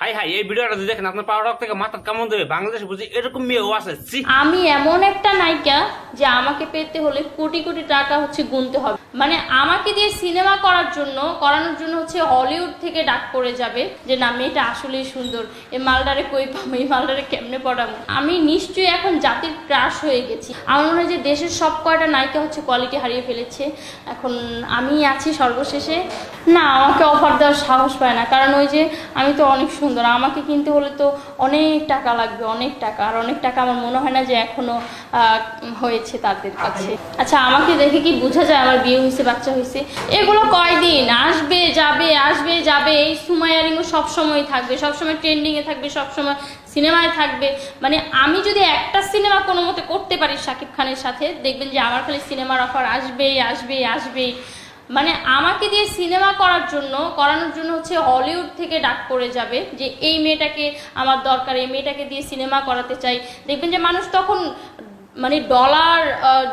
High high এই ভিডিওটা যদি দেখেন আপনার পাওয়ার থেকে মাথা কেমন দেবে বাংলাদেশে বুঝি এরকম মেয়েও আছে। আমি এমন একটা নায়িকা যে আমাকে পেতে হলে কোটি কোটি টাকা গুনতে হবে। মানে আমাকে দিয়ে সিনেমা করানোর জন্য হলিউড থেকে ডাক পড়ে যাবে যে না মেয়েটা আসলেই সুন্দর, এই মালডারে কই পাবো, এই মালডারে কেমনে পড়াবো। আমি নিশ্চয়ই এখন জাতির ক্রাশ হয়ে গেছি। আমার মনে হয় যে দেশের সব কয়টা নায়িকা কোয়ালিটি হারিয়ে ফেলেছে। এখন আমি আছি সর্বশেষে। না, আমাকে অফার দেওয়ার সাহস পায় না, কারণ ওই যে আমি তো অনেক সুন্দর, আমাকে কিনতে হলে তো অনেক টাকা লাগবে, অনেক টাকা। আর অনেক টাকা আমার মনে হয় না যে এখনো হয়েছে তাদের কাছে। আচ্ছা, আমাকে দেখে কি বোঝা যায় আমার বিয়ে হয়েছে, বাচ্চা হয়েছে? এগুলো কয়দিন আসবে যাবে, আসবে যাবে। এই সুমাইয়ারিংও সবসময় থাকবে, সবসময় ট্রেন্ডিংয়ে থাকবে, সবসময় সিনেমায় থাকবে। মানে আমি যদি একটা সিনেমা কোনো মতে করতে পারি শাকিব খানের সাথে, দেখবেন যে আমার খালি সিনেমার অফার আসবেই আসবেই আসবেই। মানে আমাকে দিয়ে সিনেমা করানোর জন্য হলিউড থেকে ডাক পড়ে যাবে যে এই মেয়েটাকে আমার দরকার, এই মেয়েটাকে দিয়ে সিনেমা করাতে চাই। দেখবেন যে মানুষ তখন মানে ডলার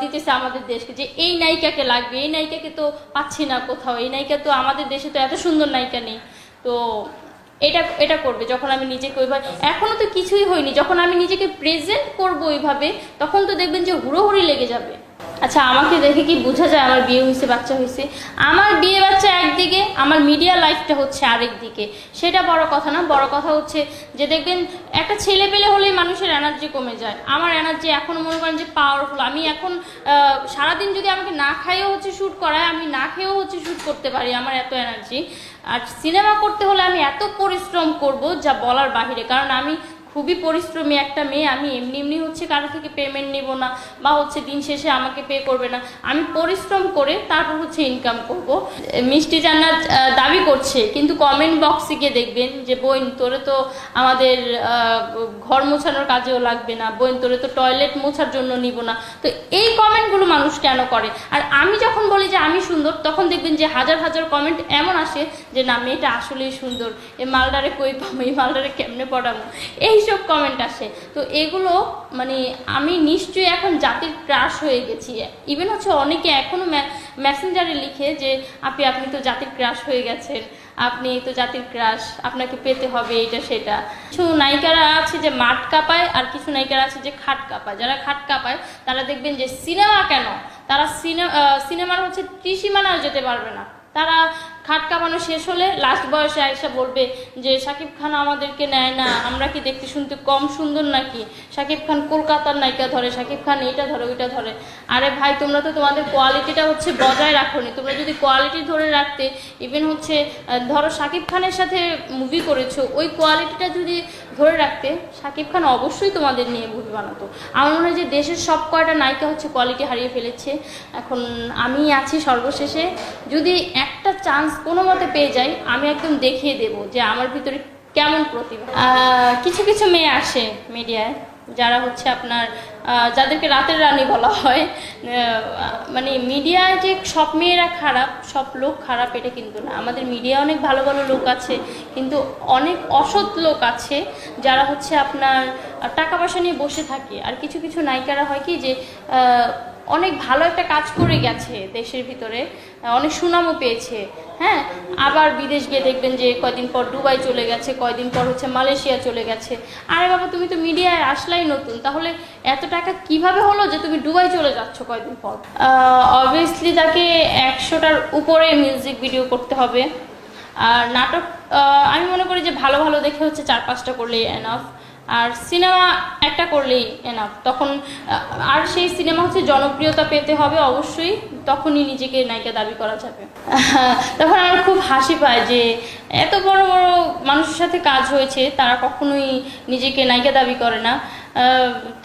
দিতেছে আমাদের দেশকে, যে এই নায়িকাকে লাগবে, এই নায়িকাকে তো পাচ্ছি না কোথাও, এই নায়িকা তো আমাদের দেশে তো এত সুন্দর নায়িকা নেই। তো এটা করবে যখন আমি নিজেকে ওইভাবে, এখনো তো কিছুই হয়নি, যখন আমি নিজেকে প্রেজেন্ট করবো ওইভাবে, তখন তো দেখবেন যে হুড়োহুড়ি লেগে যাবে। আচ্ছা, আমাকে দেখে কি বোঝা যায় আমার বিয়ে হয়েছে, বাচ্চা হয়েছে? আমার বিয়ে বাচ্চা একদিকে, আমার মিডিয়া লাইফটা আরেক দিকে। সেটা বড় কথা না, বড় কথা যে দেখবেন একটা ছেলে পেলে হলেই মানুষের এনার্জি কমে যায়। আমার এনার্জি এখনো মনে করেন যে পাওয়ারফুল। আমি এখন সারাদিন যদি আমাকে না খাইয়েও শ্যুট করায়, আমি না খেয়েও শ্যুট করতে পারি, আমার এত এনার্জি। আর সিনেমা করতে হলে আমি এত পরিশ্রম করব যা বলার বাহিরে, কারণ আমি খুবই পরিশ্রমী একটা মেয়ে। আমি এমনি কারো থেকে পেমেন্ট নেব না, বা দিন শেষে আমাকে পে করবে না। আমি পরিশ্রম করে তারপর ইনকাম করব। মিষ্টি জান্নাত দাবি করছে, কিন্তু কমেন্ট বক্সে গিয়ে দেখবেন যে বোন তোরে তো আমাদের ঘর মোছানোর কাজেও লাগবে না, বোন তোরে তো টয়লেট মোছার জন্য নিব না। তো এই কমেন্টগুলো মানুষ কেন করে? আর আমি যখন বলি যে আমি সুন্দর, তখন দেখবেন যে হাজার হাজার কমেন্ট এমন আসে যে না মেয়েটা আসলেই সুন্দর, এই মালডারে কই পাবো, এই মালডারে কেমনে পড়াবো, এইসব কমেন্ট আসে। তো এগুলো মানে আমি নিশ্চয়ই এখন জাতির ক্রাশ হয়ে গেছি। ইভেন অনেকে এখনো মেসেঞ্জারে লিখে যে আপনি তো জাতির ক্রাশ হয়ে গেছেন, আপনি তো জাতির ক্রাশ, আপনাকে পেতে হবে, এটা সেটা। কিছু নায়িকারা আছে যে মাঠ কাঁপায়, আর কিছু নায়িকারা আছে যে খাট কাঁপায়। যারা খাট কাঁপায় তারা দেখবেন যে সিনেমা কেন, তারা সিনেমার ত্রিসীমানাও যেতে পারবে না। তারা খাট কাঁপানো শেষ হলে লাস্ট বয়সে আয়েশা বলবে যে শাকিব খান আমাদেরকে নেয় না, আমরা কি দেখতে শুনতে কম সুন্দর নাকি? শাকিব খান কলকাতার নায়িকা ধরে, শাকিব খান এইটা ধরে, ওইটা ধরে। আরে ভাই, তোমরা তো তোমাদের কোয়ালিটিটা বজায় রাখোনি। তোমরা যদি কোয়ালিটি ধরে রাখতে, ইভেন ধরো শাকিব খানের সাথে মুভি করেছো, ওই কোয়ালিটিটা যদি ধরে রাখতে, শাকিব খান অবশ্যই তোমাদের নিয়ে মুভি বানাতো। আমার মনে হয় যে দেশের সব কয়টা নায়িকা কোয়ালিটি হারিয়ে ফেলেছে। এখন আমি আছি সর্বশেষে। যদি একটা চান্স কোনো মতে পেয়ে যাই, আমি একদম দেখিয়ে দেব যে আমার ভিতরে কেমন প্রতিভা। কিছু কিছু মেয়ে আসে মিডিয়ায়, যারা আপনার যাদেরকে রাতের রানী বলা হয়। মানে মিডিয়ায় যে সব মেয়েরা খারাপ, সব লোক খারাপ, এটা কিন্তু না। আমাদের মিডিয়া অনেক ভালো ভালো লোক আছে, কিন্তু অনেক অসৎ লোক আছে যারা আপনার টাকা পয়সা নিয়ে বসে থাকে। আর কিছু কিছু নায়িকারা হয় কি যে অনেক ভালো একটা কাজ করে গেছে দেশের ভিতরে, অনেক সুনামও পেয়েছে, হ্যাঁ, আবার বিদেশ গিয়ে দেখবেন যে কয়দিন পর দুবাই চলে গেছে, কয়দিন পর মালয়েশিয়া চলে গেছে। আরে বাবা, তুমি তো মিডিয়ায় আসলাই নতুন, তাহলে এত টাকা কিভাবে হলো যে তুমি দুবাই চলে যাচ্ছ কয়দিন পর? অবভিয়াসলি তাকে 100টার উপরে মিউজিক ভিডিও করতে হবে। আর নাটক আমি মনে করি যে ভালো ভালো দেখে 4-5টা করলেই এনাফ। আর সিনেমা একটা করলেই এনাফ। তখন আর সেই সিনেমা জনপ্রিয়তা পেতে হবে অবশ্যই, তখনই নিজেকে নায়িকা দাবি করা যাবে। তখন আমার খুব হাসি পায় যে এত বড় বড় মানুষের সাথে কাজ হয়েছে, তারা কখনোই নিজেকে নায়িকা দাবি করে না।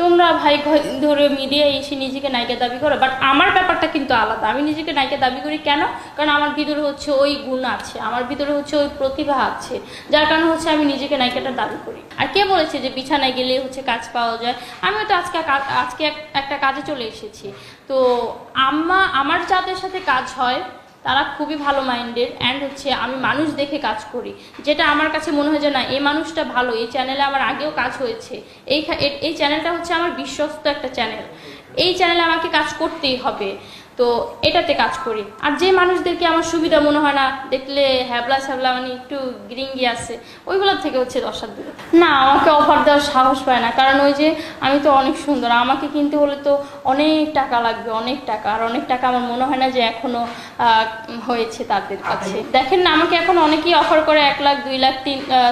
তোমরা ভাই ধরে মিডিয়ায় এসে নিজেকে নায়িকা দাবি করো, বাট আমার ব্যাপারটা কিন্তু আলাদা। আমি নিজেকে নায়িকা দাবি করি কেন? কারণ আমার ভিতরে ওই গুণ আছে, আমার ভিতরে ওই প্রতিভা আছে, যার কারণে আমি নিজেকে নায়িকাটা দাবি করি। আর কে বলেছে যে বিছানায় গেলে কাজ পাওয়া যায়? আমিও তো আজকে একটা কাজে চলে এসেছি। তো আমার যাদের সাথে কাজ হয় তারা খুবই ভালো মাইন্ডের, অ্যান্ড আমি মানুষ দেখে কাজ করি, যেটা আমার কাছে মনে হয় যে না এই মানুষটা ভালো, এই চ্যানেলে আমার আগেও কাজ হয়েছে, এই চ্যানেলটা আমার বিশ্বস্ত একটা চ্যানেল, এই চ্যানেলে আমাকে কাজ করতেই হবে। তো এটাতে কাজ করি। আর যে মানুষদেরকে আমার সুবিধা মনে হয় না, দেখলে হ্যাবলা স্যাবলা মানে একটু গিরিঙ্গি আছে, ওইগুলোর থেকে হচ্ছে 10 হাত দূরে। না, আমাকে অফার দেওয়ার সাহস পায় না, কারণ ওই যে আমি তো অনেক সুন্দর, আমাকে কিনতে হলে তো অনেক টাকা লাগবে, অনেক টাকা। আর অনেক টাকা আমার মনে হয় না যে এখনো হয়েছে তাদের কাছে। দেখেন না, আমাকে এখন অনেকেই অফার করে 1 লাখ, 2 লাখ,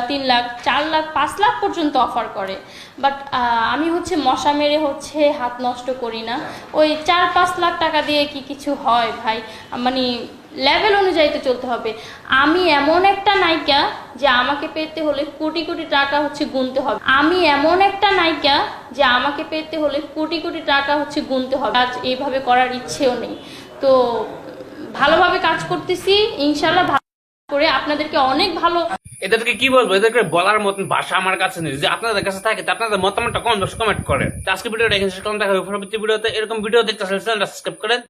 3 লাখ, 4 লাখ, 5 লাখ পর্যন্ত অফার করে। বাট আমি হচ্ছে মশা মেরে হচ্ছে হাত নষ্ট করি না। ওই 4-5 লাখ টাকা দিয়ে কি কিছু হয় ভাই? মানে লেভেল অনুযায়ী তো চলতে হবে। আমি এমন একটা নায়িকা যে আমাকে পেতে হলে কোটি কোটি টাকা হচ্ছে গুনতে হবে। আমি এমন একটা নায়িকা যে আমাকে পেতে হলে কোটি কোটি টাকা হচ্ছে গুনতে হবে। আজ এইভাবে করার ইচ্ছেও নেই। তো ভালোভাবে কাজ করতেছি ইনশাল্লাহ, ভালো করে আপনাদেরকে অনেক ভালো। এদেরকে কি বলবো, এদেরকে বলার মতন ভাষা আমার কাছে নেই। যে আপনাদের কাছে থাকে তো আপনাদের মতামতটা কমেন্ট করে। আজকে ভিডিওটা এখানে শেষ করলাম, দেখা হবে পরবর্তী ভিডিওতে। এরকম ভিডিও দেখতে চ্যানেলটা সাবস্ক্রাইব করেন।